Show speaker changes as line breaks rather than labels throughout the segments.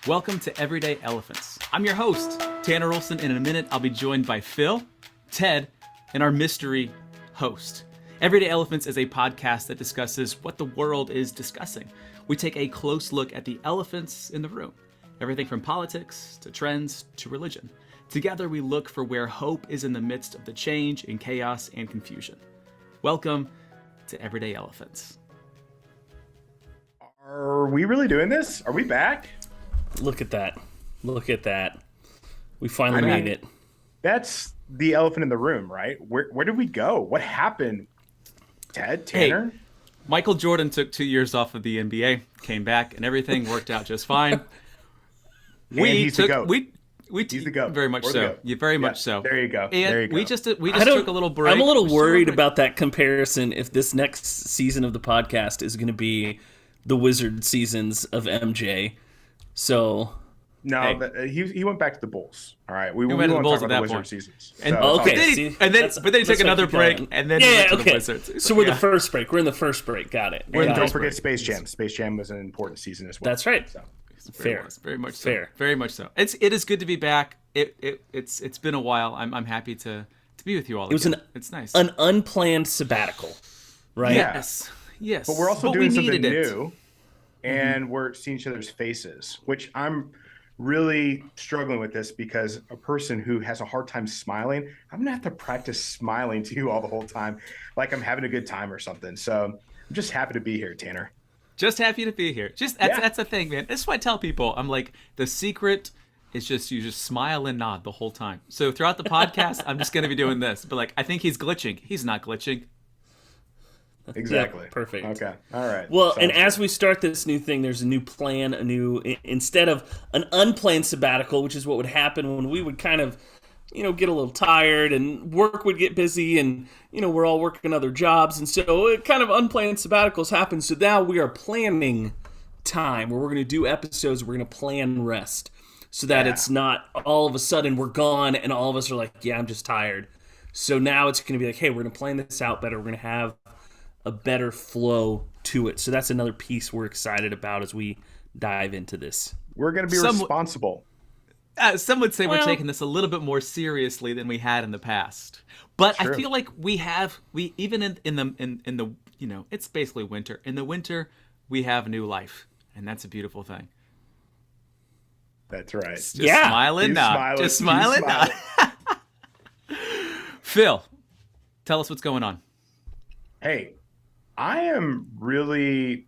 Welcome to Everyday Elephants. I'm your host, Tanner Olson, and in a minute I'll be joined by Phil, Ted, and our mystery host. Everyday Elephants is a podcast that discusses what the world is discussing. We take a close look at the elephants in the room, everything from politics to trends to religion. Together we look for where hope is in the midst of the change and chaos and confusion. Welcome to Everyday Elephants.
Are we really doing this? Are we back?
Look at that. Look at that. We finally made it.
That's the elephant in the room, right? Where did we go? What happened? Ted, Tanner?
Hey, Michael Jordan took 2 years off of the NBA, came back, and everything worked out just fine.
He's the GOAT.
He's the GOAT. Very much so. Yeah, very much so.
There you go.
And
there you go.
we just took a little break.
I'm a little worried about that comparison if this next season of the podcast is going to be the Wizard seasons of MJ. So
no, he went back to the Bulls. All right, we
went to the Bulls at that
Wizard
point.
Seasons.
And,
so,
okay, but then he took another break, and then went to the Wizards.
So we're the first break. We're in the first break. Got it.
And don't forget Space Jam. Space Jam was an important season as well.
That's right.
So.
Fair.
Very much so.
Fair.
Very much so. It is good to be back. It's been a while. I'm happy to be with you all. It's nice.
An unplanned sabbatical, right?
Yes.
But we're also doing something new. And we're seeing each other's faces, which I'm really struggling with this because a person who has a hard time smiling, I'm gonna have to practice smiling to you all the whole time, like I'm having a good time or something. So I'm just happy to be here, Tanner.
Just happy to be here. That's the thing, man. That's why I tell people. I'm like, the secret is just you just smile and nod the whole time. So throughout the podcast, I'm just gonna be doing this. But like, I think he's glitching. He's not glitching.
Exactly.
Yeah, perfect.
Okay. All right.
Well, and as we start this new thing, there's a new plan, instead of an unplanned sabbatical, which is what would happen when we would kind of, get a little tired and work would get busy and, we're all working other jobs. And so it kind of unplanned sabbaticals happen. So now we are planning time where we're going to do episodes. We're going to plan rest so that it's not all of a sudden we're gone and all of us are like, yeah, I'm just tired. So now it's going to be like, hey, we're going to plan this out better. We're going to have a better flow to it. So that's another piece we're excited about as we dive into this.
We're going to be responsible.
Some would say we're taking this a little bit more seriously than we had in the past. But I feel like we even in the it's basically winter. In the winter, we have new life, and that's a beautiful thing.
That's right.
Just smiling now. Just smiling now. Phil, tell us what's going on.
Hey, I am really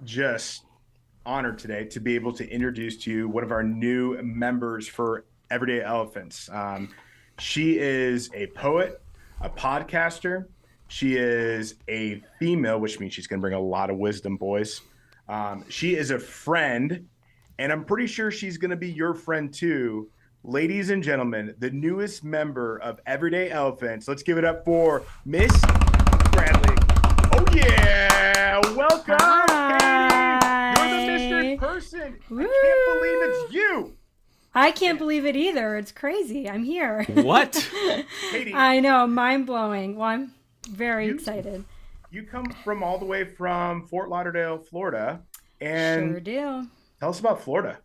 just honored today to be able to introduce to you one of our new members for Everyday Elephants. She is a poet, a podcaster. She is a female, which means she's going to bring a lot of wisdom, boys. She is a friend, and I'm pretty sure she's going to be your friend too. Ladies and gentlemen, the newest member of Everyday Elephants. Let's give it up for Miss Bradley. Oh yeah! Welcome,
Hi.
Katie. You're the mystery person. Woo. I can't believe it's you.
I can't believe it either. It's crazy. I'm here.
What?
Katie,
I know, mind blowing. Well, I'm very excited.
You come from all the way from Fort Lauderdale, Florida, and
sure do.
Tell us about Florida.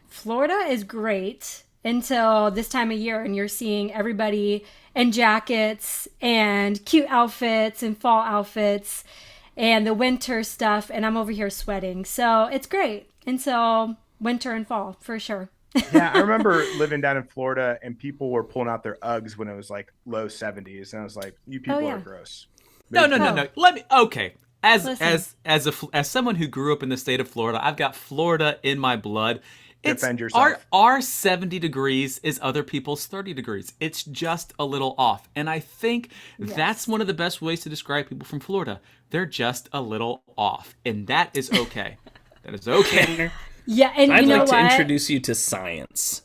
Florida is great until this time of year, and you're seeing everybody in jackets and cute outfits and fall outfits and the winter stuff, and I'm over here sweating. So it's great until winter and fall, for sure.
Yeah, I remember living down in Florida, and people were pulling out their Uggs when it was like low 70s, and I was like, "You people are gross."
No. Let me. Okay, as someone who grew up in the state of Florida, I've got Florida in my blood.
Defend yourself.
Our 70 degrees is other people's 30 degrees. It's just a little off. And I think that's one of the best ways to describe people from Florida. They're just a little off. And that is okay. That is okay.
Yeah, and
I'd
you know
like to
what?
introduce you to science.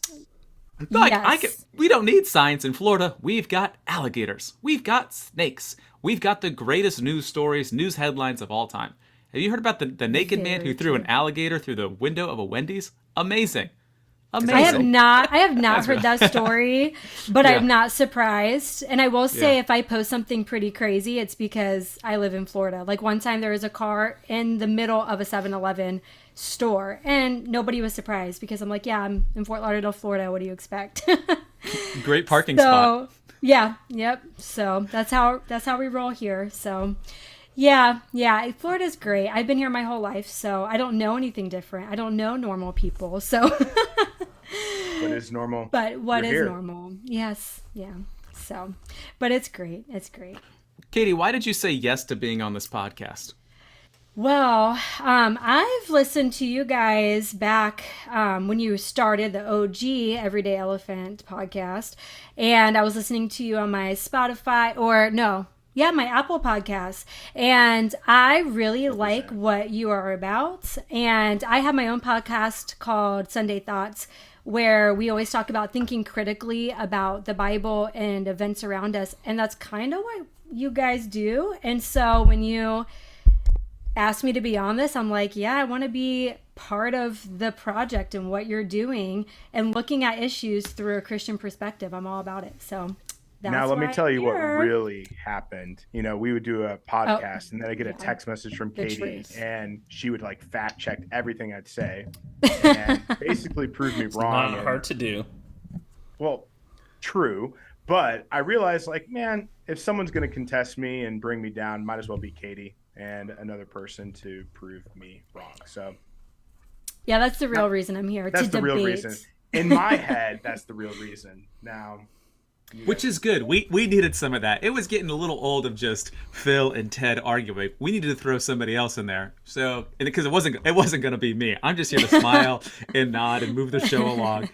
We don't need science in Florida. We've got alligators. We've got snakes. We've got the greatest news stories, news headlines of all time. Have you heard about the naked man who threw an alligator through the window of a Wendy's? Amazing. Amazing.
I have not heard that story, but
Yeah.
I'm not surprised. And I will say,
Yeah.
if I post something pretty crazy, it's because I live in Florida. Like one time there was a car in the middle of a 7-Eleven store and nobody was surprised because I'm like, yeah, I'm in Fort Lauderdale, Florida. What do you expect?
Great parking spot.
Yeah, yep. So that's how we roll here. So yeah, Florida's great. I've been here my whole life, so I don't know anything different. I don't know normal people. So
What is normal?
but what
You're
is
here.
normal? Yes, yeah. So, but it's great. It's great.
Katie, why did you say yes to being on this podcast?
Well, I've listened to you guys back when you started the OG Everyday Elephant podcast, and I was listening to you on my Spotify my Apple podcast, and I really like what you are about. And I have my own podcast called Sunday Thoughts, where we always talk about thinking critically about the Bible and events around us, and that's kind of what you guys do. And so when you asked me to be on this, I'm like, yeah, I want to be part of the project and what you're doing and looking at issues through a Christian perspective. I'm all about it. So that's
Now, let me
why
tell you
I'm
what
here.
really happened. You know, we would do a podcast and then I get a text message from
The
Katie
truth.
and she would like fact check everything I'd say and basically prove me wrong.
Not
And-
hard to do.
Well, true. But I realized, like, man, if someone's going to contest me and bring me down, might as well be Katie and another person to prove me wrong. So
Yeah, that's the real reason I'm here,
that's
to
the
debate.
real reason. In my head, that's the real reason. Now,
Which is good. We needed some of that. It was getting a little old of just Phil and Ted arguing. We needed to throw somebody else in there. So, because it wasn't going to be me. I'm just here to smile and nod and move the show along.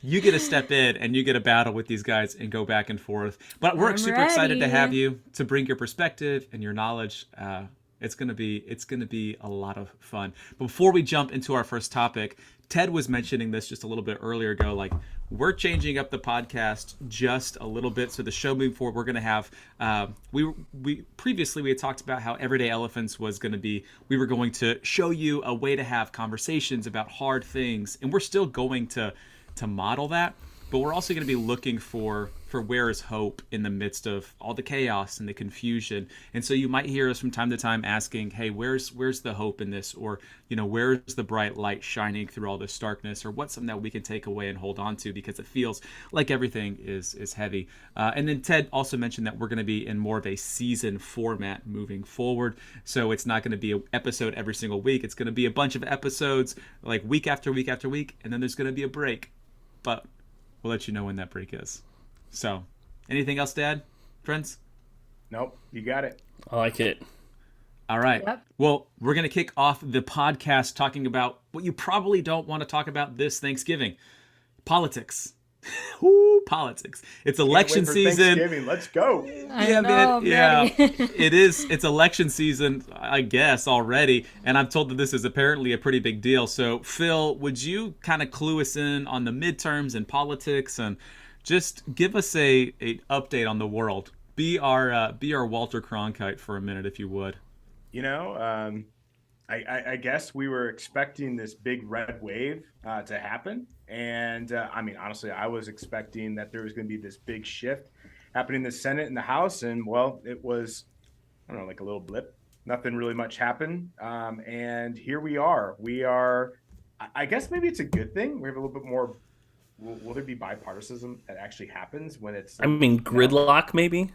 You get to step in and you get to battle with these guys and go back and forth. But we're
I'm
super excited to
ready.
have you to bring your perspective and your knowledge. It's gonna be a lot of fun. Before we jump into our first topic, Ted was mentioning this just a little bit earlier ago. Like, we're changing up the podcast just a little bit. So the show moving forward, we're gonna have we previously we had talked about how Everyday Elephants was gonna be. We were going to show you a way to have conversations about hard things, and we're still going to model that, but we're also going to be looking for where is hope in the midst of all the chaos and the confusion. And so you might hear us from time to time asking, hey, where's the hope in this? Or, where's the bright light shining through all this darkness? Or what's something that we can take away and hold on to, because it feels like everything is heavy. And then Ted also mentioned that we're going to be in more of a season format moving forward. So it's not going to be an episode every single week. It's going to be a bunch of episodes like week after week after week. And then there's going to be a break. But we'll let you know when that break is. So, anything else, Dad? Friends?
nope, you got it.
I like it.
All right.
Yep.
Well, we're going to kick off the podcast talking about what you probably don't want to talk about this Thanksgiving. Politics. Ooh, politics. It's election
Wait for
season.
Thanksgiving. Let's go.
I
Yeah,
know,
man.
I'm
Yeah,
ready.
it's election season, I guess, already. And I'm told that this is apparently a pretty big deal. So, Phil, would you kind of clue us in on the midterms and politics and just give us a update on the world? Be our Walter Cronkite for a minute, if you would.
You know, I guess we were expecting this big red wave to happen. And I mean, honestly, I was expecting that there was going to be this big shift happening in the Senate and the House. And well, it was, I don't know, like a little blip. Nothing really much happened. And here we are. I guess maybe it's a good thing. We have a little bit more. Will there be bipartisanism that actually happens when it's?
I mean, gridlock maybe?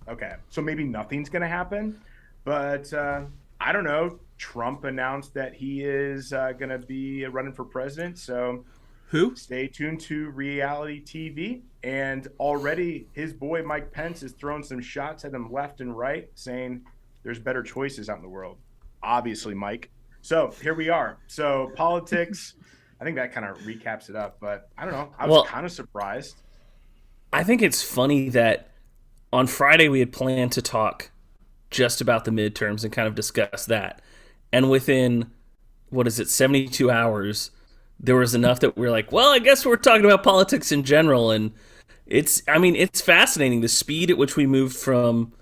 Okay, so maybe nothing's going to happen. But I don't know. Trump announced that he is going to be running for president. So
Who?
stay tuned to reality TV. And already his boy Mike Pence is throwing some shots at him left and right, saying there's better choices out in the world. Obviously, Mike. So here we are. So politics, I think that kind of recaps it up. But I don't know. I was kind of surprised.
I think it's funny that on Friday we had planned to talk just about the midterms and kind of discuss that. And within, 72 hours, there was enough that we were like, well, I guess we're talking about politics in general. And it's fascinating the speed at which we moved from,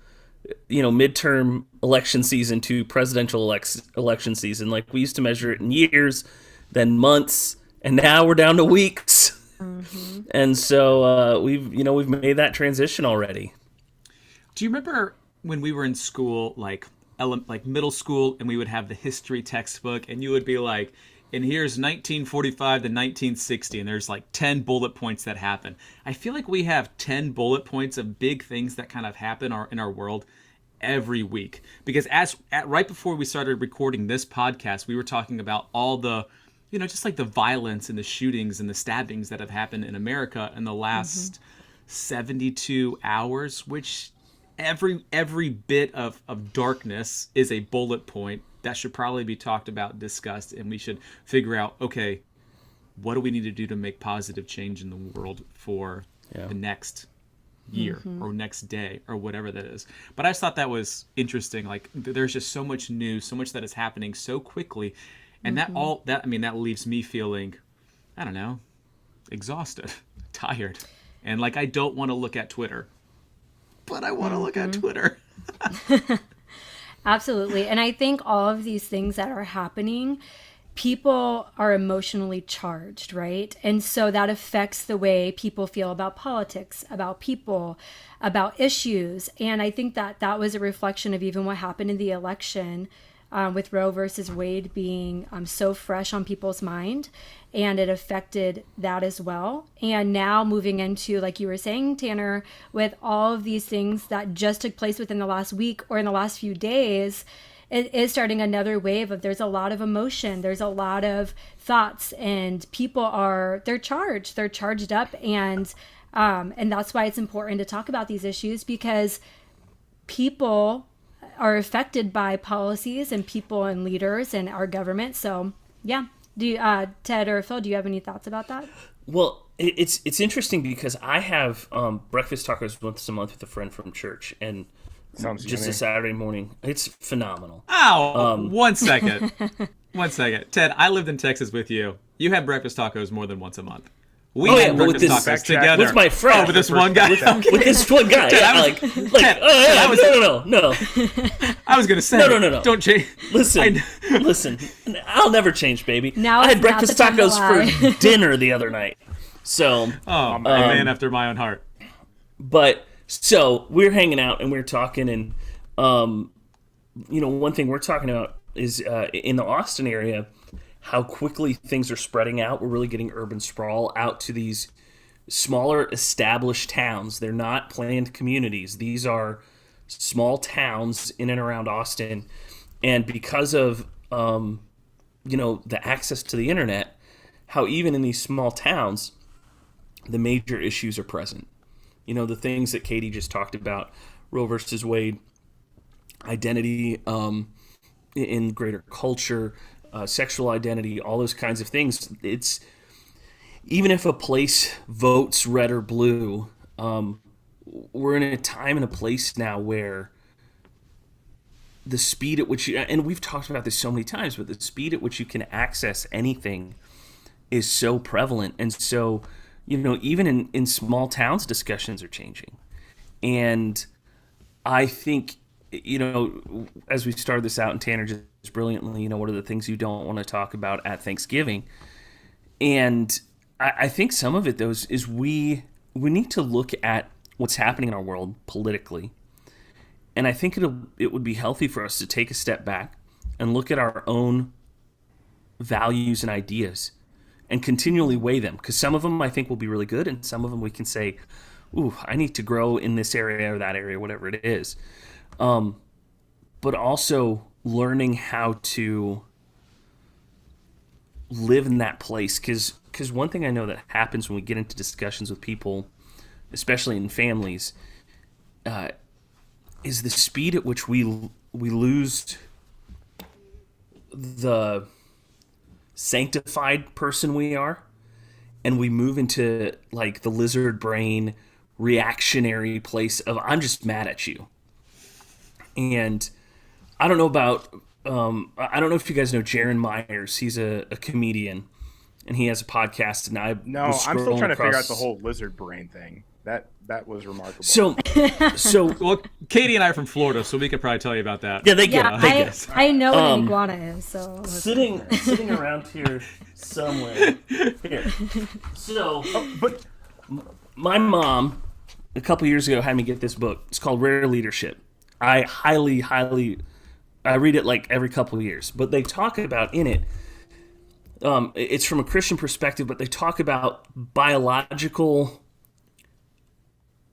midterm election season to presidential election season. Like, we used to measure it in years, then months, and now we're down to weeks. And so we've made that transition already.
Do you remember when we were in school, like middle school, and we would have the history textbook, and you would be like, and here's 1945 to 1960, and there's like 10 bullet points that happen. I feel like we have 10 bullet points of big things that kind of happen in our world every week. Because right before we started recording this podcast, we were talking about all the, just like the violence and the shootings and the stabbings that have happened in America in the last 72 hours, which every bit of darkness is a bullet point that should probably be talked about, discussed, and we should figure out, okay, what do we need to do to make positive change in the world for the next year or next day or whatever that is. But I just thought that was interesting. Like, there's just so much news, so much that is happening so quickly, and that leaves me feeling, I don't know, exhausted, tired, and like I don't want to look at Twitter, but I want to look at Twitter.
Absolutely. And I think all of these things that are happening, people are emotionally charged, right? And so that affects the way people feel about politics, about people, about issues. And I think that was a reflection of even what happened in the election with Roe versus Wade being so fresh on people's mind. And it affected that as well. And now moving into, like you were saying, Tanner, with all of these things that just took place within the last week or in the last few days, it is starting another wave of, there's a lot of emotion, there's a lot of thoughts, and people they're charged up. And that's why it's important to talk about these issues, because people are affected by policies and people and leaders and our government. So yeah. Do you, Ted or Phil, do you have any thoughts about that?
Well, it's interesting because I have breakfast tacos once a month with a friend from church, and
Sounds
just
yummy.
a Saturday morning. It's phenomenal.
Ow! 1 second. 1 second. Ted, I lived in Texas with you. You had breakfast tacos more than once a month. We had
but with
breakfast
this
tacos together.
with my friend.
Oh, with this one guy.
With this one guy.
Ted,
No.
I was gonna say.
No.
Don't change.
Listen. I'll never change, baby.
Now
I
is
had
not
breakfast
the time to
tacos
lie.
for dinner the other night. So,
Oh, a man after my own heart.
but so we're hanging out and we're talking, and one thing we're talking about is in the Austin area, how quickly things are spreading out. We're really getting urban sprawl out to these smaller established towns. They're not planned communities. These are small towns in and around Austin. And because of, the access to the internet, how even in these small towns, the major issues are present. The things that Katie just talked about, Roe versus Wade, identity in greater culture, sexual identity, all those kinds of things. It's even if a place votes red or blue, we're in a time and a place now where the speed at which and we've talked about this so many times, but the speed at which you can access anything is so prevalent. And so, even in small towns, discussions are changing. And I think, as we started this out, and Tanner just brilliantly, what are the things you don't want to talk about at Thanksgiving? And I think some of it, though, is we need to look at what's happening in our world politically. And I think it would be healthy for us to take a step back and look at our own values and ideas and continually weigh them. Because some of them I think will be really good, and some of them we can say, ooh, I need to grow in this area or that area, whatever it is. But also learning how to live in that place. Because one thing I know that happens when we get into discussions with people, especially in families, is the speed at which we lose the sanctified person we are, and we move into like the lizard brain reactionary place of, I'm just mad at you. And I don't know about I don't know if you guys know Jaron Myers. He's a comedian, and he has a podcast. And
I'm still trying to figure out the whole lizard brain thing. That was remarkable.
So
Well, Katie and I are from Florida, so we could probably tell you about that.
yeah, they get
Yeah,
it. They get it.
I know what an iguana is. So
Sitting around here somewhere. Here. So,
but
my mom a couple years ago had me get this book. It's called Rare Leadership. I highly I read it like every couple of years, but they talk about in it. It's from a Christian perspective, but they talk about biological,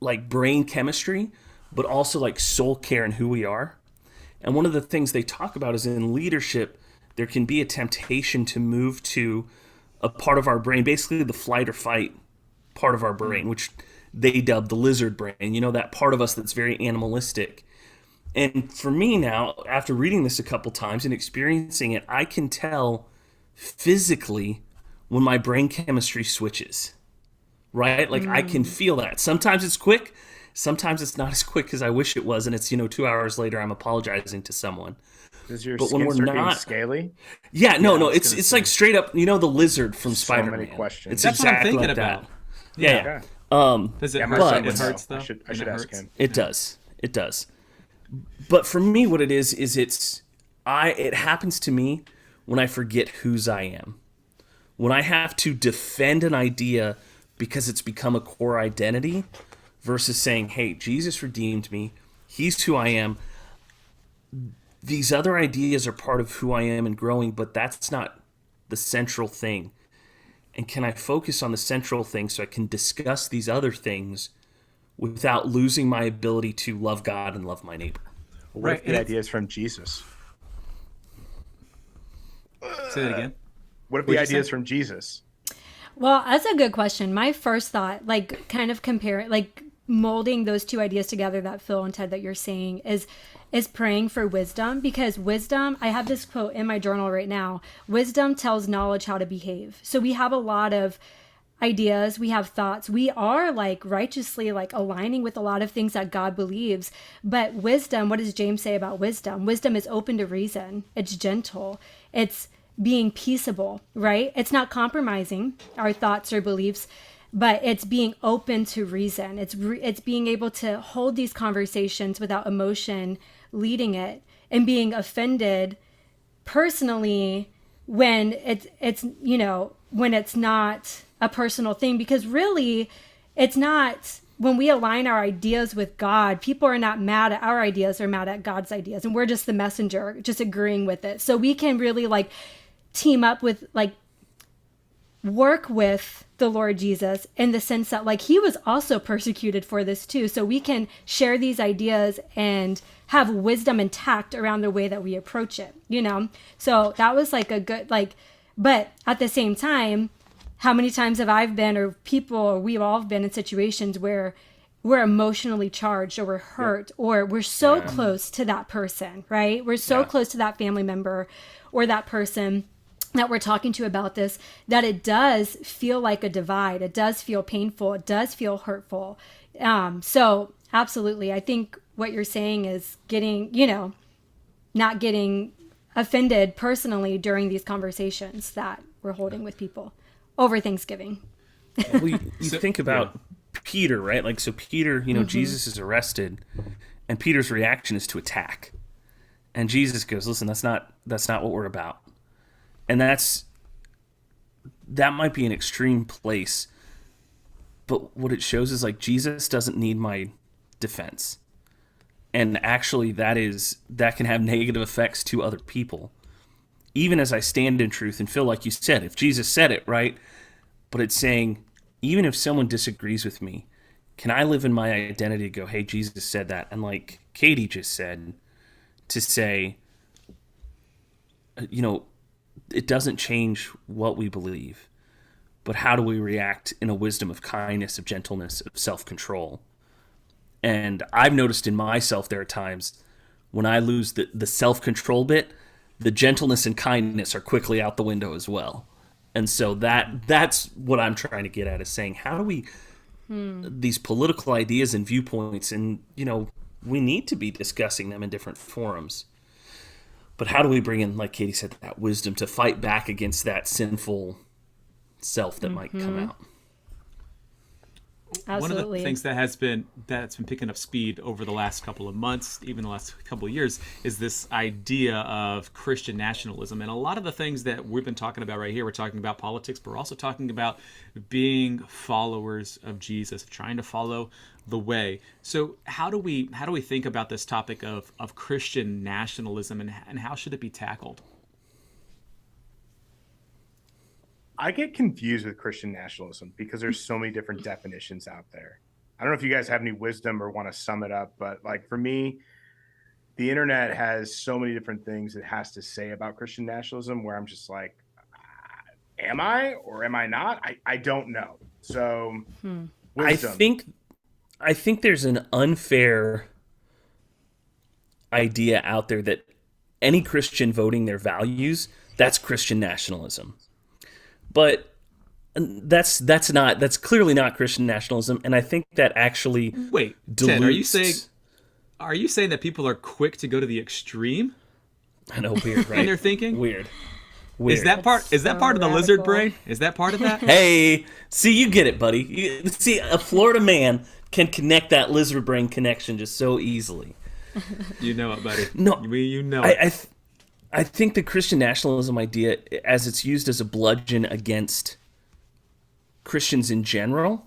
like brain chemistry, but also like soul care and who we are. And one of the things they talk about is in leadership, there can be a temptation to move to a part of our brain, basically the flight or fight part of our brain, which they dub the lizard brain, that part of us that's very animalistic. And for me now, after reading this a couple times and experiencing it, I can tell physically when my brain chemistry switches, right? Like I can feel that. Sometimes it's quick, sometimes it's not as quick as I wish it was, and it's 2 hours later I'm apologizing to someone.
Does your
But
skin
when we're
start getting
not
scaly?
Yeah, no, it's like straight up, the lizard from
So
Spider-Man.
many questions.
It's
That's what I'm
exactly
thinking
like
about.
that. Yeah.
Okay.
Does it
Yeah, my
hurt?
son
It
would
hurts
know.
though.
I should
And it
ask
hurts?
him.
It does. But for me, what it is it happens to me when I forget whose I am. When I have to defend an idea because it's become a core identity versus saying, hey, Jesus redeemed me. He's who I am. These other ideas are part of who I am and growing, but that's not the central thing. And can I focus on the central thing so I can discuss these other things without losing my ability to love God and love my neighbor?
What if the idea is from Jesus?
Say that again.
What if the idea is from Jesus?
Well, that's a good question. My first thought, like kind of comparing, like molding those two ideas together that Phil and Ted that you're saying is praying for wisdom, because wisdom, I have this quote in my journal right now, wisdom tells knowledge how to behave. So we have a lot of ideas, we have thoughts, we are like righteously like aligning with a lot of things that God believes, but wisdom, what does James say about wisdom? Wisdom is open to reason, it's gentle, it's being peaceable, right? It's not compromising our thoughts or beliefs, but it's being open to reason. It's being able to hold these conversations without emotion leading it, and being offended personally when it's when it's not a personal thing, because really it's not. When we align our ideas with God, people are not mad at our ideas, they're mad at God's ideas, and we're just the messenger, just agreeing with it. So we can really like team up with, like, work with the Lord Jesus in the sense that like he was also persecuted for this too. So we can share these ideas and have wisdom and tact around the way that we approach it, So that was like a good, like, but at the same time, how many times have I been, or people, or we've all been in situations where we're emotionally charged, or we're hurt, or we're so close to that person, right? We're so close to that family member or that person that we're talking to about this, that it does feel like a divide. It does feel painful. It does feel hurtful. So absolutely. I think what you're saying is getting, not getting offended personally during these conversations that we're holding with people over Thanksgiving.
Well, you think about Peter, right? Like, so Peter, Jesus is arrested, and Peter's reaction is to attack. And Jesus goes, listen, that's not what we're about. And that might be an extreme place, but what it shows is like Jesus doesn't need my defense. And actually that can have negative effects to other people. Even as I stand in truth and feel like you said, if Jesus said it, right? But it's saying, even if someone disagrees with me, can I live in my identity to go, hey, Jesus said that? And like Katie just said, to say, it doesn't change what we believe, but how do we react in a wisdom of kindness, of gentleness, of self-control? And I've noticed in myself there are times when I lose the self-control bit, the gentleness and kindness are quickly out the window as well. And so that's what I'm trying to get at, is saying, how do we, these political ideas and viewpoints, and, we need to be discussing them in different forums. But how do we bring in, like Katie said, that wisdom to fight back against that sinful self that might come out?
One of the
Absolutely.
things that's been picking up speed over the last couple of months, even the last couple of years, is this idea of Christian nationalism. And a lot of the things that we've been talking about right here, we're talking about politics, but we're also talking about being followers of Jesus, trying to follow the way. So how do we think about this topic of Christian nationalism, and how should it be tackled?
I get confused with Christian nationalism because there's so many different definitions out there. I don't know if you guys have any wisdom or want to sum it up, but like for me, the internet has so many different things it has to say about Christian nationalism where I'm just like, am I or am I not? I don't know. So wisdom.
I think there's an unfair idea out there that any Christian voting their values, that's Christian nationalism. But that's clearly not Christian nationalism, and I think that actually
Wait,
dilutes...
Ted, are you saying that people are quick to go to the extreme
I know, weird, right?
in their thinking?
Weird.
Is that part of the lizard brain? Is that part of that?
Hey, see, you get it, buddy. See, a Florida man can connect that lizard brain connection just so easily.
You know it, buddy.
No,
you know it.
I think the Christian nationalism idea, as it's used as a bludgeon against Christians in general,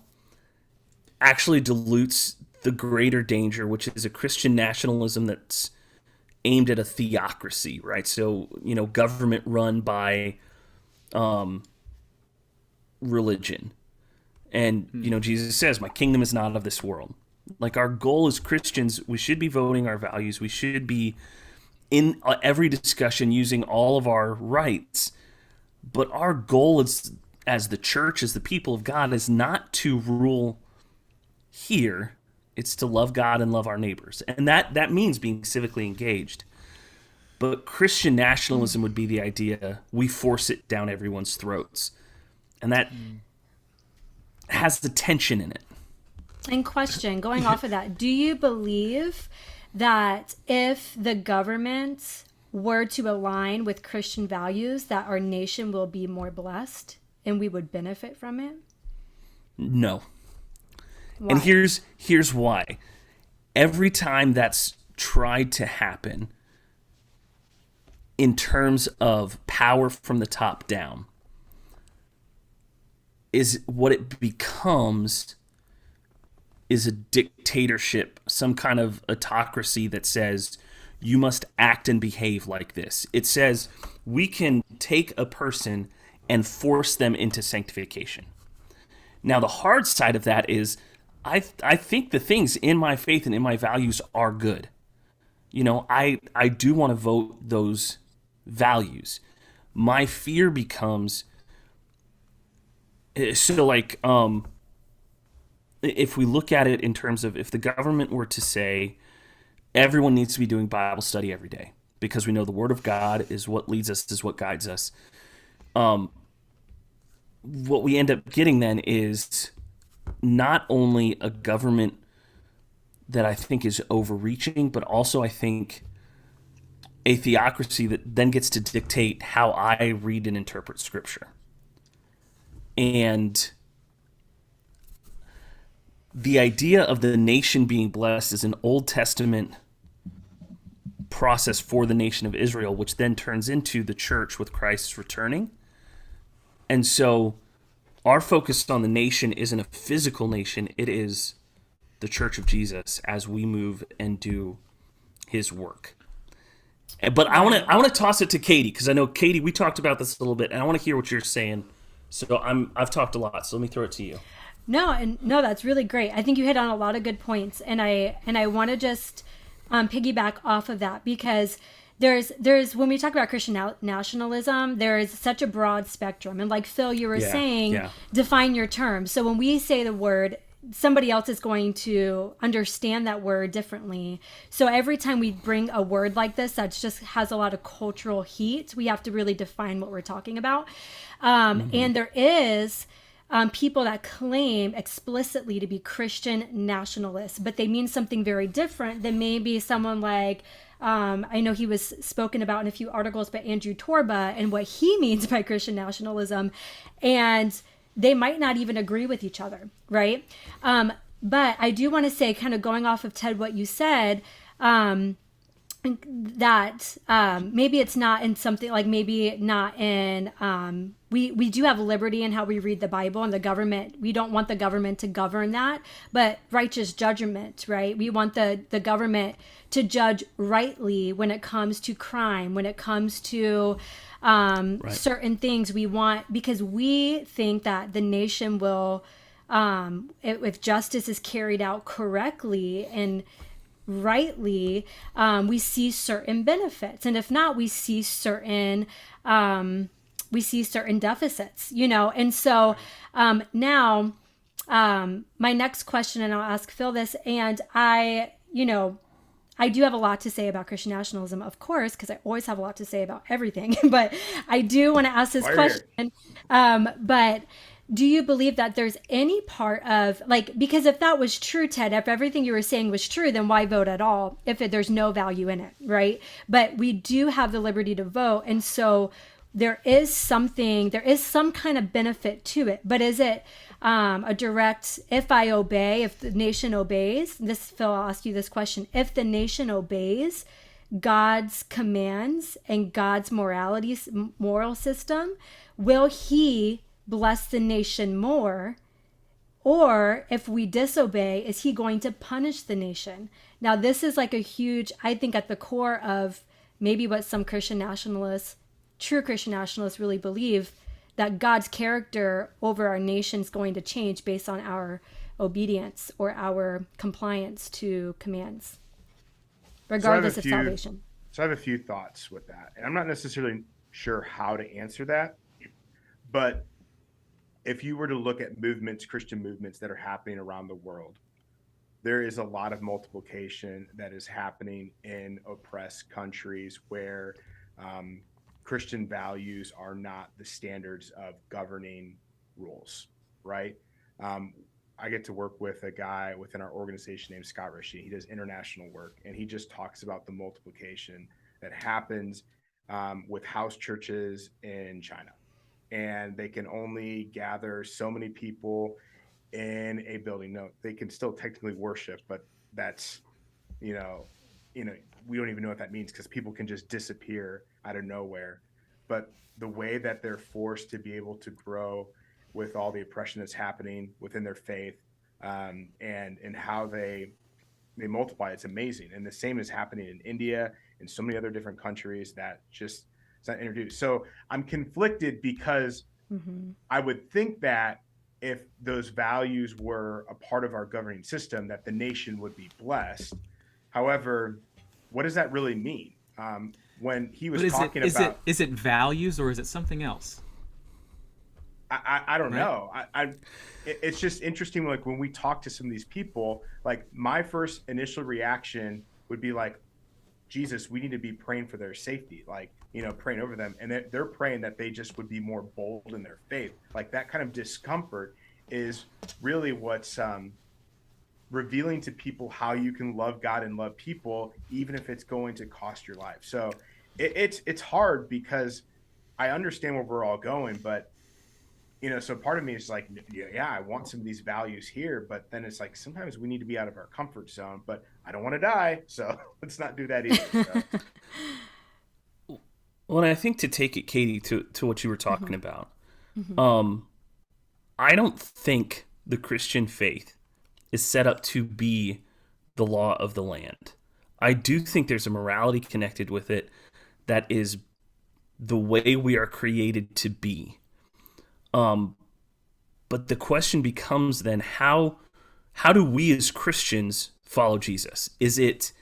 actually dilutes the greater danger, which is a Christian nationalism that's aimed at a theocracy, right? So, government run by religion. And, Jesus says, my kingdom is not of this world. Like, our goal as Christians, we should be voting our values. We should be in every discussion using all of our rights. But our goal is, as the church, as the people of God, is not to rule here. It's to love God and love our neighbors. And that means being civically engaged. But Christian nationalism would be the idea we force it down everyone's throats. And that has the tension in it.
And question, going off of that, do you believe that if the government were to align with Christian values, that our nation will be more blessed and we would benefit from it?
No.
Why?
And here's why. Every time that's tried to happen in terms of power from the top down, is what it becomes is a dictatorship, some kind of autocracy that says you must act and behave like this. It says we can take a person and force them into sanctification. Now, the hard side of that is I think the things in my faith and in my values are good. I do want to vote those values. My fear becomes, so like, if we look at it in terms of if the government were to say everyone needs to be doing Bible study every day because we know the Word of God is what leads us, is what guides us. What we end up getting then is not only a government that I think is overreaching, but also I think a theocracy that then gets to dictate how I read and interpret Scripture. And the idea of the nation being blessed is an Old Testament process for the nation of Israel, which then turns into the church with Christ's returning. And so our focus on the nation isn't a physical nation, it is the church of Jesus as we move and do his work. But I want to toss it to Katie, because I know, Katie, we talked about this a little bit, and I want to hear what you're saying. So I've talked a lot, so let me throw it to you.
No, that's really great. I think you hit on a lot of good points, and I want to just piggyback off of that, because there's when we talk about Christian nationalism, there is such a broad spectrum, and like Phil, you were saying, define your terms. So when we say the word, somebody else is going to understand that word differently. So every time we bring a word like this that just has a lot of cultural heat, we have to really define what we're talking about. And there is people that claim explicitly to be Christian nationalists, but they mean something very different than maybe someone like, I know he was spoken about in a few articles by Andrew Torba and what he means by Christian nationalism. And they might not even agree with each other, right? But I do want to say, kind of going off of Ted, what you said, that maybe it's not in something like maybe not in we do have liberty in how we read the Bible, and the government, we don't want the government to govern that, but righteous judgment, right? We want the government to judge rightly when it comes to crime, when it comes to certain things. We want, because we think that the nation will if justice is carried out correctly and rightly, we see certain benefits, and if not, we see certain deficits, and so now my next question, and I'll ask Phil this, and I do have a lot to say about Christian nationalism, of course, because I always have a lot to say about everything, but I do want to ask this question. But do you believe that there's any part of, like, because if that was true, Ted, if everything you were saying was true, then why vote at all if there's no value in it, right? But we do have the liberty to vote, and so there is some kind of benefit to it. But is it a direct, if I obey, if the nation obeys, Phil, I'll ask you this question, if the nation obeys God's commands and God's moral system, will he bless the nation more? Or if we disobey, is he going to punish the nation? Now, this is like a huge, I think, at the core of maybe what some true Christian nationalists really believe, that God's character over our nation is going to change based on our obedience or our compliance to commands, regardless of salvation.
So I have a few thoughts with that. And I'm not necessarily sure how to answer that, but if you were to look at Christian movements that are happening around the world, there is a lot of multiplication that is happening in oppressed countries where Christian values are not the standards of governing rules, right? I get to work with a guy within our organization named Scott Rishi. He does international work, and he just talks about the multiplication that happens with house churches in China. And they can only gather so many people in a building. No, they can still technically worship, but that's, we don't even know what that means, because people can just disappear out of nowhere. But the way that they're forced to be able to grow with all the oppression that's happening within their faith, and how they multiply, it's amazing. And the same is happening in India and so many other different countries that just, it's not introduced. So I'm conflicted, because I would think that if those values were a part of our governing system, that the nation would be blessed. However, what does that really mean? When he was talking about,
is it values, or is it something else?
I don't know. It's just interesting. Like, when we talk to some of these people, like, my first initial reaction would be like, Jesus, we need to be praying for their safety, like, praying over them. And they're praying that they just would be more bold in their faith. Like, that kind of discomfort is really what's revealing to people how you can love God and love people, even if it's going to cost your life. So it's hard, because I understand where we're all going, but so part of me is like, yeah, I want some of these values here, but then it's like, sometimes we need to be out of our comfort zone, but I don't want to die, so let's not do that either. So.
Well, and I think, to take it, Katie, to what you were talking about, I don't think the Christian faith is set up to be the law of the land. I do think there's a morality connected with it that is the way we are created to be. But the question becomes then, how do we as Christians follow Jesus? Is it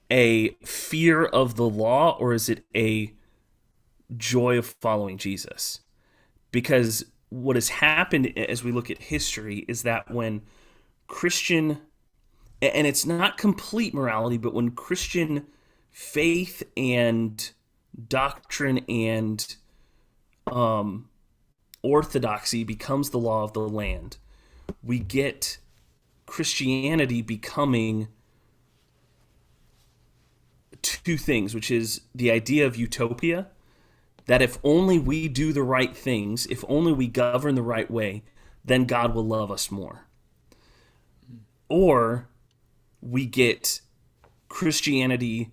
a fear of the law, or is it a joy of following Jesus? Because what has happened as we look at history is that when Christian, and it's not complete morality, but when Christian faith and doctrine and orthodoxy becomes the law of the land, we get Christianity becoming two things, which is the idea of utopia that if only we do the right things, if only we govern the right way, then God will love us more. Or we get Christianity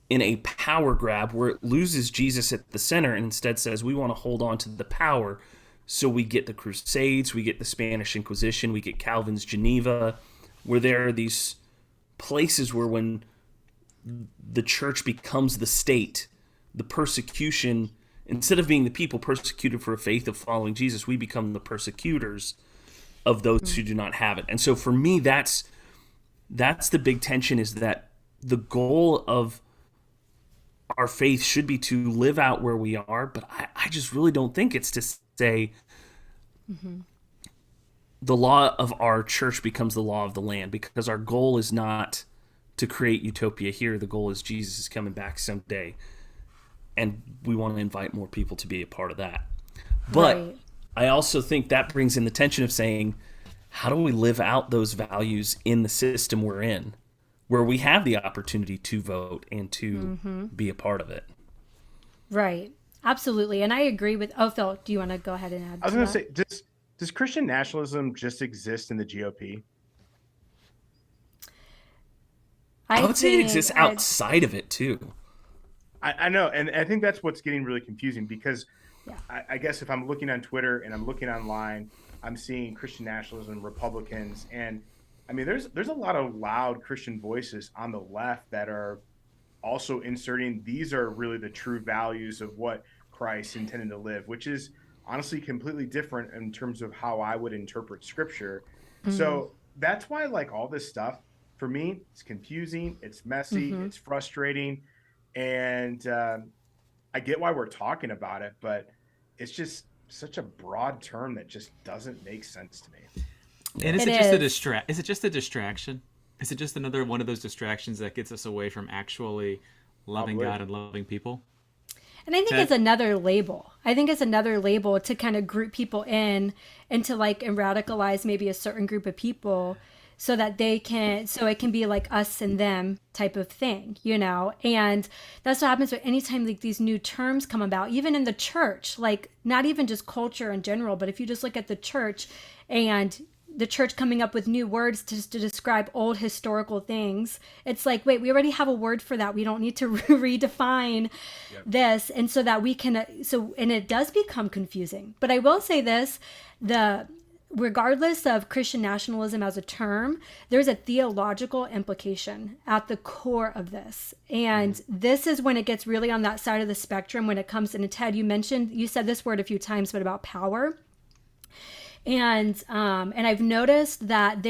in a power grab where it loses Jesus at the center and instead says we want to hold on to the power. So we get the Crusades, we get the Spanish Inquisition, we get Calvin's Geneva, where there are these places where when the church becomes the state, the persecution, instead of being the people persecuted for a faith of following Jesus, we become the persecutors of those who do not have it. And so for me, that's the big tension, is that the goal of our faith should be to live out where we are, but I just really don't think it's to say the law of our church becomes the law of the land, because our goal is not to create utopia here. The goal is Jesus is coming back someday, and we want to invite more people to be a part of that. But right. I also think that brings in the tension of saying, how do we live out those values in the system we're in, where we have the opportunity to vote and to be a part of it?
Right. Absolutely. And I agree with, Phil, do you want to go ahead and add?
I was going to say, does Christian nationalism just exist in the GOP?
I would say it exists outside of it too.
I know. And I think that's what's getting really confusing, because I guess if I'm looking on Twitter and I'm looking online, I'm seeing Christian nationalism, Republicans, and I mean, there's a lot of loud Christian voices on the left that are also inserting these are really the true values of what Christ intended to live, which is honestly completely different in terms of how I would interpret scripture. So that's why, like, all this stuff for me, it's confusing, it's messy, it's frustrating, and I get why we're talking about it, but it's just such a broad term that just doesn't make sense to me.
And is it just a distraction? Is it just another one of those distractions that gets us away from actually loving God and loving people?
And I think it's another label. I think it's another label to kind of group people in and to and radicalize maybe a certain group of people so that it can be like us and them type of thing, you know? And that's what happens anytime like these new terms come about, even in the church, like not even just culture in general, but if you just look at the church and the church coming up with new words to describe old historical things, it's like, wait, we already have a word for that. We don't need to redefine this. And so that we can, and it does become confusing. But I will say this, regardless of Christian nationalism as a term, there's a theological implication at the core of this. And this is when it gets really on that side of the spectrum when it comes to, Ted, you said this word a few times, but about power. And I've noticed that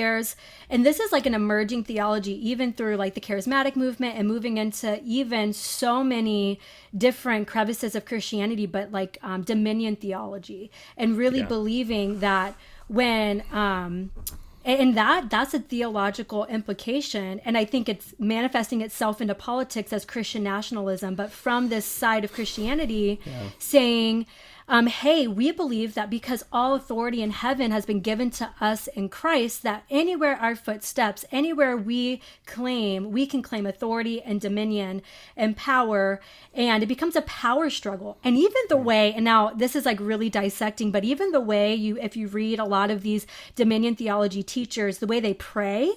and this is like an emerging theology, even through like the charismatic movement and moving into even so many different crevices of Christianity, but like dominion theology, and really believing that when, and that's a theological implication. And I think it's manifesting itself into politics as Christian nationalism, but from this side of Christianity saying, hey, we believe that because all authority in heaven has been given to us in Christ, that anywhere our foot steps, anywhere we can claim authority and dominion and power, and it becomes a power struggle. And even the way, and now this is like really dissecting, but even the way if you read a lot of these dominion theology teachers, the way they pray,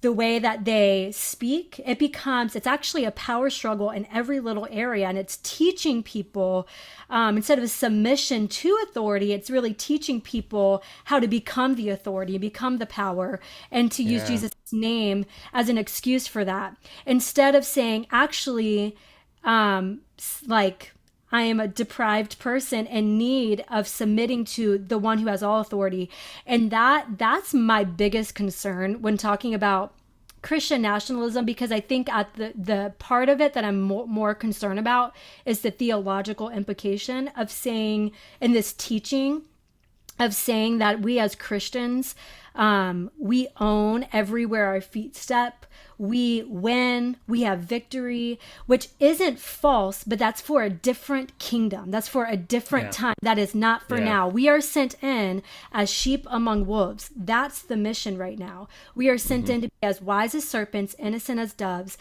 the way that they speak, it's actually a power struggle in every little area. And it's teaching people, instead of a submission to authority, it's really teaching people how to become the authority, become the power, and to use Jesus' name as an excuse for that. Instead of saying, actually, I am a deprived person in need of submitting to the one who has all authority. And that's my biggest concern when talking about Christian nationalism, because I think at the part of it that I'm more concerned about is the theological implication of saying, in this teaching, of saying that we as Christians, we own everywhere our feet step. We win, we have victory, which isn't false, but that's for a different kingdom. That's for a different time. That is not for now. We are sent in as sheep among wolves. That's the mission right now. We are sent in to be as wise as serpents, innocent as doves,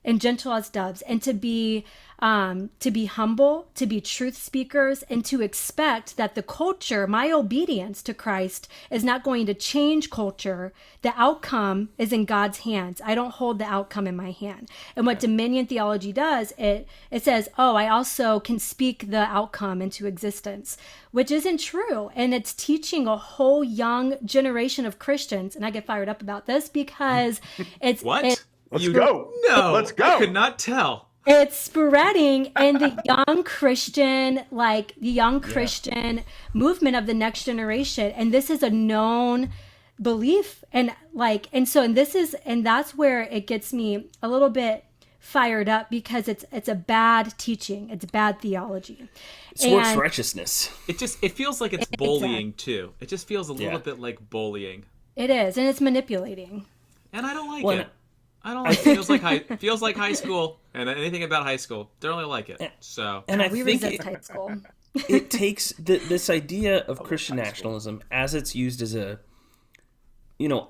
and gentle as doves, and to be humble, to be truth speakers, and to expect that the culture, my obedience to Christ, is not going to change culture. The outcome is in God's hands. I don't hold the outcome in my hand. And what dominion theology does, it says, oh, I also can speak the outcome into existence, which isn't true. And it's teaching a whole young generation of Christians. And I get fired up about this because it's
What?
Let's go.
No,
Let's go.
I could not tell.
it's spreading in the young Christian, movement of the next generation. And this is a known belief. And that's where it gets me a little bit fired up, because it's a bad teaching. It's bad theology.
It's works righteousness.
It feels like it's bullying too. It just feels a little bit like bullying.
It is, and it's manipulating.
And I don't like it. I don't like it. Feels like high school, and anything about high school, don't really like it. So,
and I
We
think
resist high school.
it takes this idea of Christian nationalism as it's used as a,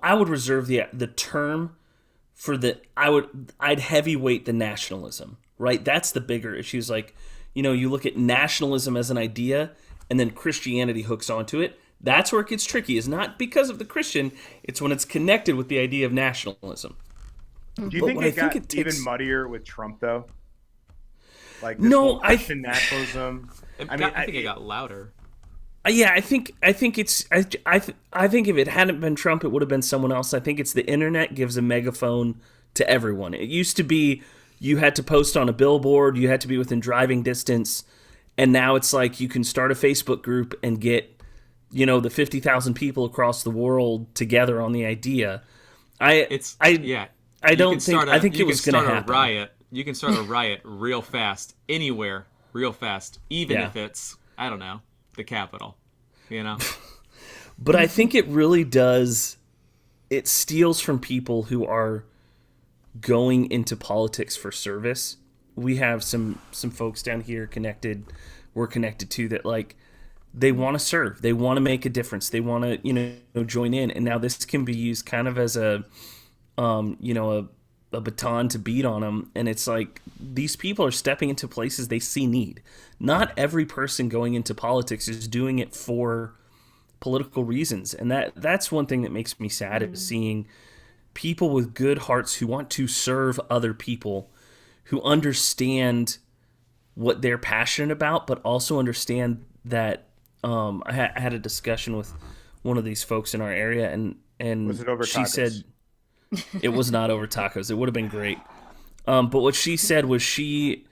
I would reserve the term for I'd heavyweight the nationalism, right? That's the bigger issue. Is like, you look at nationalism as an idea, and then Christianity hooks onto it. That's where it gets tricky. Is not because of the Christian; it's when it's connected with the idea of nationalism.
Do you think it got even muddier with Trump, though? Like this
no,
Christian nationalism.
I think it got louder.
Yeah, I think it's I think if it hadn't been Trump, it would have been someone else. I think it's the internet gives a megaphone to everyone. It used to be you had to post on a billboard, you had to be within driving distance, and now it's like you can start a Facebook group and get the 50,000 people across the world together on the idea. I think it was going to happen.
Riot. You can start a riot real fast, anywhere, real fast, even if it's, I don't know, the Capitol, But
I think it really does, it steals from people who are going into politics for service. We have some folks down here we're connected to that, like, they want to serve. They want to make a difference. They want to, join in. And now this can be used kind of as a baton to beat on them. And it's like, these people are stepping into places they see need. Not every person going into politics is doing it for political reasons. And that's one thing that makes me sad, is seeing people with good hearts who want to serve other people, who understand what they're passionate about, but also understand that I had a discussion with one of these folks in our area, and
was it over
she
tacos?
said it was not over tacos. It would have been great. But what she said was she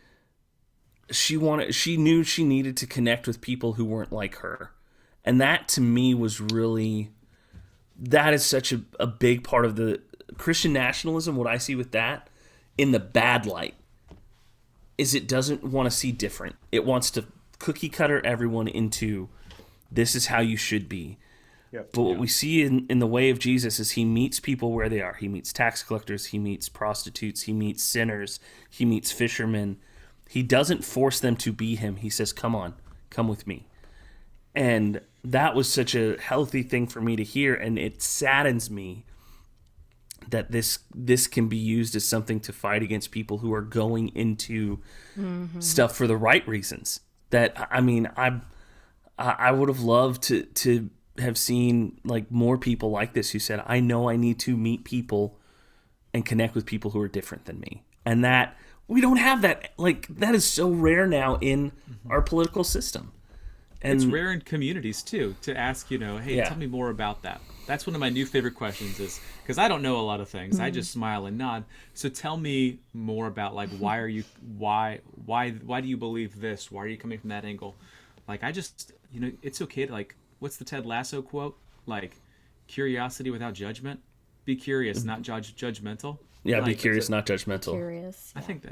knew she needed to connect with people who weren't like her. And that to me was really, that is such a big part of the Christian nationalism. What I see with that in the bad light is it doesn't want to see different. It wants to cookie cutter everyone into, this is how you should be.
Yep.
But what we see in the way of Jesus is he meets people where they are. He meets tax collectors, he meets prostitutes, he meets sinners, he meets fishermen. He doesn't force them to be him. He says, come on, come with me. And that was such a healthy thing for me to hear, and it saddens me that this can be used as something to fight against people who are going into stuff for the right reasons. That, I mean, I would have loved to have seen like more people like this who said, I know I need to meet people and connect with people who are different than me. And that we don't have that. Like, that is so rare now in our political system. And
it's rare in communities too, to ask, hey, tell me more about that. That's one of my new favorite questions, is because I don't know a lot of things. I just smile and nod. So tell me more about, like, why do you believe this? Why are you coming from that angle? Like, I just, it's okay to, like, what's the Ted Lasso quote? Like, curiosity without judgment. Be curious, not judgmental.
Yeah,
like,
be curious, not judgmental.
Curious.
I think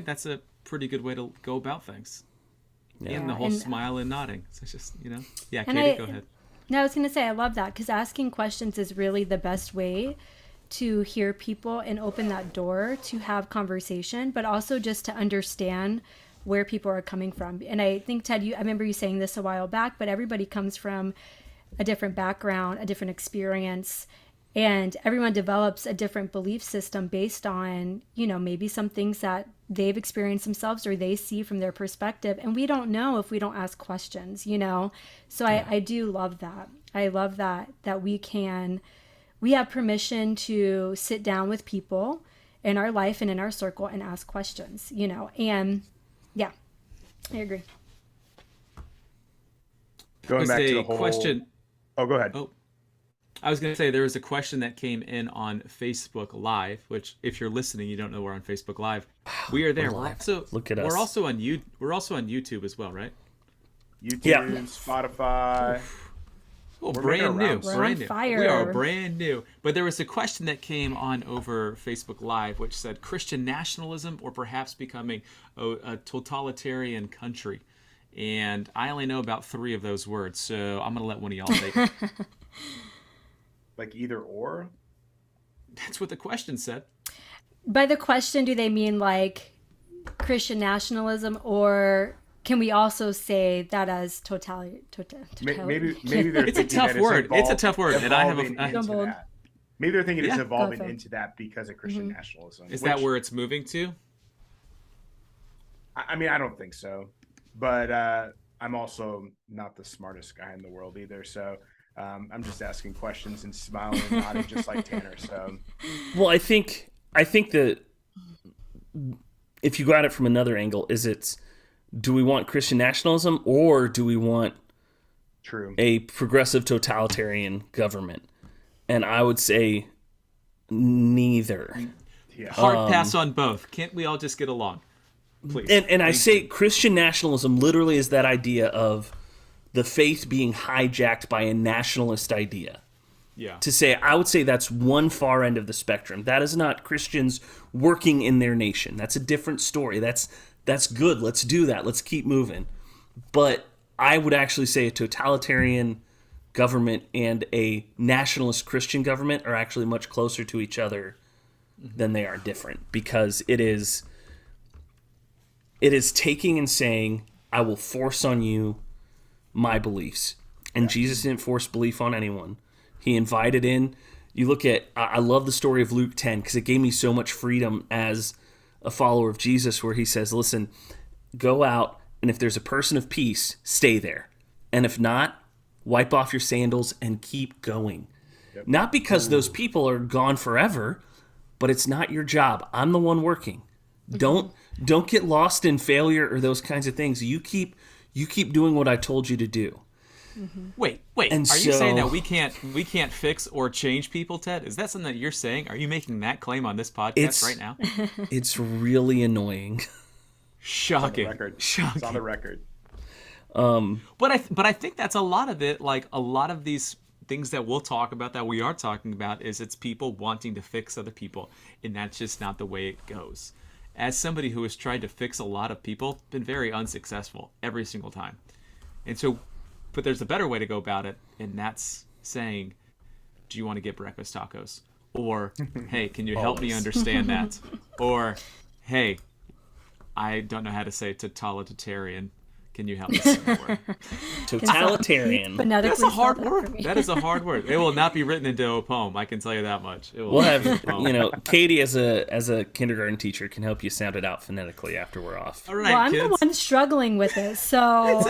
that's a pretty good way to go about things.
Yeah.
And the whole smile and nodding. So it's just, Yeah, Katie, go ahead.
No, I was going to say, I love that, because asking questions is really the best way to hear people and open that door to have conversation, but also just to understand where people are coming from. And I think, Ted, I remember you saying this a while back, but everybody comes from a different background, a different experience. And everyone develops a different belief system based on, maybe some things that they've experienced themselves or they see from their perspective. And we don't know if we don't ask questions, So I do love that. I love that we have permission to sit down with people in our life and in our circle and ask questions, and yeah, I agree.
Going back to the whole
question.
Oh, go ahead.
Oh, I was going to say there was a question that came in on Facebook Live, which if you're listening, you don't know we're on Facebook Live. We are there. We're also
Look at us.
We're also on YouTube as well, right?
YouTube,
Yeah.
Spotify.
Oh,
We're
brand
making
new.
rounds.
We're
Brand
on
new.
fire.
We are brand new. But there was a question that came on over Facebook Live, which said Christian nationalism or perhaps becoming a totalitarian country. And I only know about 3 of those words, so I'm going to let one of y'all take it.
Like either or?
That's what the question said.
By the question, do they mean like Christian nationalism, or can we also say that as
Maybe they're
It's a
thinking
tough
that
word. It's a
evolved-
tough word, and I have a-
evolving into
Jumbled.
that. Maybe they're thinking it's
Yeah.
evolving
Gotcha.
into that because of Christian nationalism.
Is
which-
that where it's moving to?
I mean, I don't think so, but I'm also not the smartest guy in the world either. So I'm just asking questions and smiling and nodding, just like Tanner. So
Well, I think that if you go at it from another angle, do we want Christian nationalism or do we want
true.
a progressive totalitarian government? And I would say neither.
Yeah.
Hard pass on both. Can't we all just get along? Please.
And I say Christian nationalism literally is that idea of the faith being hijacked by a nationalist idea.
Yeah.
I would say that's one far end of the spectrum. That is not Christians working in their nation. That's a different story. That's good. Let's do that. Let's keep moving. But I would actually say a totalitarian government and a nationalist Christian government are actually much closer to each other than they are different, because it is taking and saying, I will force on you my beliefs. And Jesus didn't force belief on anyone. He invited in. You look at, I love the story of Luke 10 because it gave me so much freedom as a follower of Jesus, where he says, listen, go out, and if there's a person of peace, stay there. And if not, wipe off your sandals and keep going.
Yep.
Not because those people are gone forever, but it's not your job. I'm the one working. Don't get lost in failure or those kinds of things. You keep doing what I told you to do.
Wait.
And
Are you saying
so-
that we can't fix or change people, Ted? Is that something that you're saying? Are you making that claim on this podcast right now?
It's really annoying.
Shocking.
It's on the record.
But I think that's a lot of it. Like a lot of these things that we'll talk about, that we are talking about, is it's people wanting to fix other people, and that's just not the way it goes. As somebody who has tried to fix a lot of people, been very unsuccessful every single time. And so, but there's a better way to go about it, and that's saying, do you want to get breakfast tacos? Or, hey, can you help me understand that? Or, hey, I don't know how to say totalitarian. Can you help me say that word?
Totalitarian.
That's a hard word. That is a hard word. It will not be written into a poem. I can tell you that much. It will
We'll
not be
have,
a poem.
Katie as a kindergarten teacher can help you sound it out phonetically after we're off.
All right,
Well, I'm
kids.
the one struggling with it, so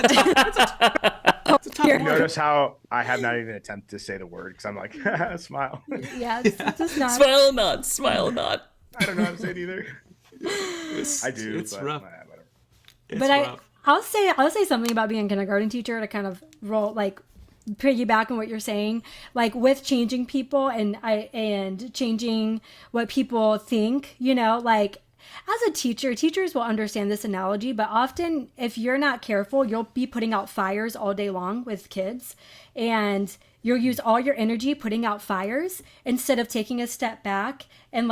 You notice how I have not even attempted to say the word because I'm like, smile.
yeah, it's just not.
Smile or not, smile or not.
I don't know how to say it either. I do.
It's
but,
rough.
Whatever.
It's
But
rough.
I'll say something about being a kindergarten teacher to kind of piggyback on what you're saying, like with changing people and changing what people think, like as a teacher, teachers will understand this analogy, but often if you're not careful, you'll be putting out fires all day long with kids, and you'll use all your energy putting out fires instead of taking a step back and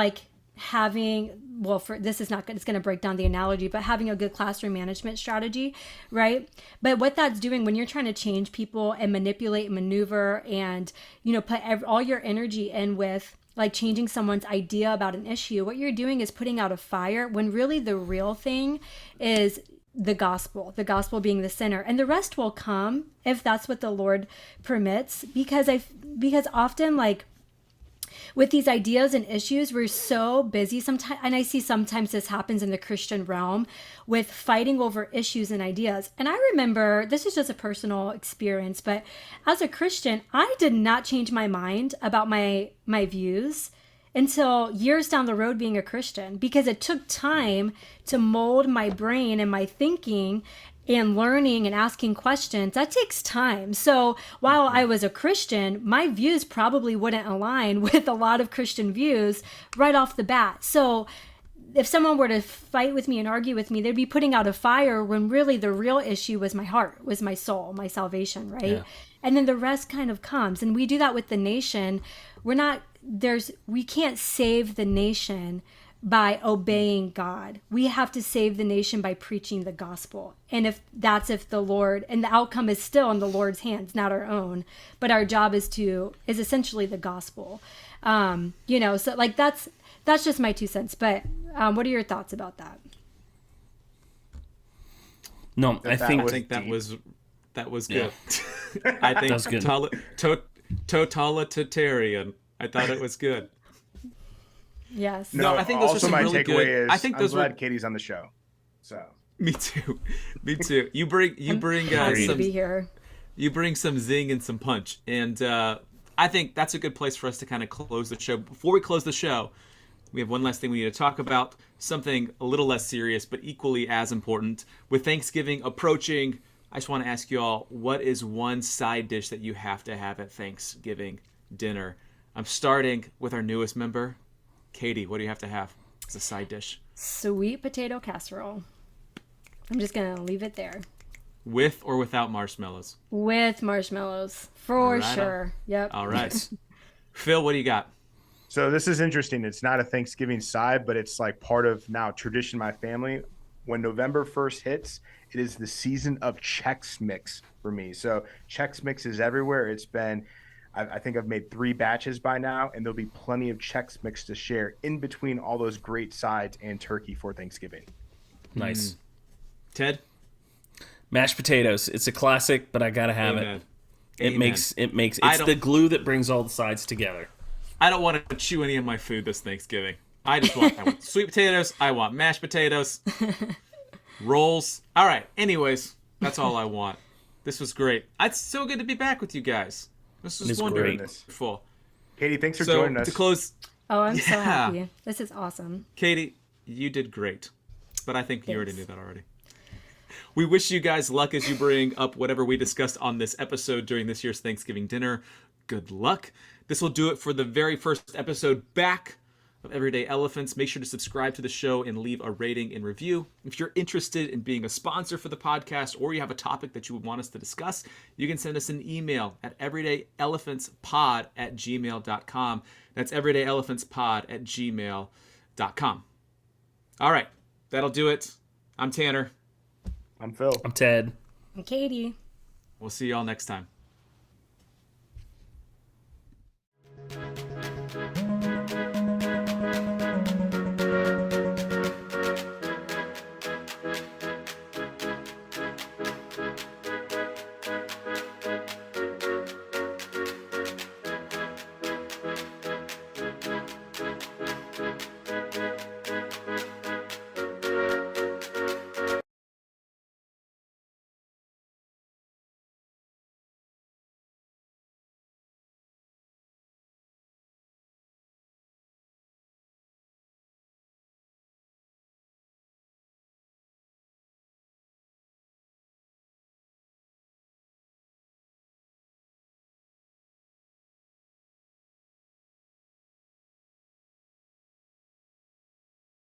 having, well, for this is not good, it's going to break down the analogy, but having a good classroom management strategy, right? But what that's doing when you're trying to change people and manipulate and maneuver and, put all your energy in with changing someone's idea about an issue, what you're doing is putting out a fire when really the real thing is the gospel being the center, and the rest will come if that's what the Lord permits, because often with these ideas and issues, we're so busy sometimes, and I see sometimes this happens in the Christian realm with fighting over issues and ideas. And I remember, this is just a personal experience, but as a Christian, I did not change my mind about my views until years down the road being a Christian, because it took time to mold my brain and my thinking and learning and asking questions. That takes time. So while I was a Christian, my views probably wouldn't align with a lot of Christian views right off the bat. So if someone were to fight with me and argue with me, they'd be putting out a fire when really the real issue was my heart, was my soul, my salvation, right? Yeah. And then the rest kind of comes. And we do that with the nation. We can't save the nation by obeying God. We have to save the nation by preaching the gospel. And if the Lord, and the outcome is still in the Lord's hands, not our own, but our job is essentially the gospel. So like that's just my 2 cents. But what are your thoughts about that?
No, I think
that was good. I think
that's good.
Totalitarian. I thought it was good.
Yes.
No,
I think those
also
are some
my
really
takeaway
good.
is
I think those
I'm glad
were.
Katie's on the show. So.
Me too. You bring
Happy to
some.
be here.
You bring some zing and some punch, and I think that's a good place for us to kind of close the show. Before we close the show, we have one last thing we need to talk about. Something a little less serious, but equally as important. With Thanksgiving approaching, I just want to ask you all, what is one side dish that you have to have at Thanksgiving dinner? I'm starting with our newest member, Katie. What do you have to have as a side dish?
Sweet potato casserole. I'm just going to leave it there.
With or without marshmallows?
With marshmallows, for sure. Yep.
All right. Phil, what do you got?
So this is interesting. It's not a Thanksgiving side, but it's like part of now tradition in my family. When November 1st hits, it is the season of Chex Mix for me. So Chex Mix is everywhere. It's been, I think I've made 3 batches by now, and there'll be plenty of Chex Mix to share in between all those great sides and turkey for Thanksgiving.
Nice.
Ted?
Mashed potatoes. It's a classic, but I gotta have
Amen.
it.
Amen.
It's the glue that brings all the sides together.
I don't want to chew any of my food this Thanksgiving. I want sweet potatoes. I want mashed potatoes. Rolls. All right. Anyways, that's all I want. This was great. It's so good to be back with you guys. This was wonderful.
Katie, thanks for joining us.
To close.
Oh, I'm so happy. This is awesome.
Katie, you did great. But I think you already knew that already. We wish you guys luck as you bring up whatever we discussed on this episode during this year's Thanksgiving dinner. Good luck. This will do it for the very first episode back of Everyday Elephants. Make sure to subscribe to the show and leave a rating and review. If you're interested in being a sponsor for the podcast, or you have a topic that you would want us to discuss, you can send us an email at everydayelephantspod@gmail.com. That's everydayelephantspod@gmail.com. All right. That'll do it. I'm Tanner.
I'm Phil.
I'm Ted.
I'm Katie.
We'll see you all next time.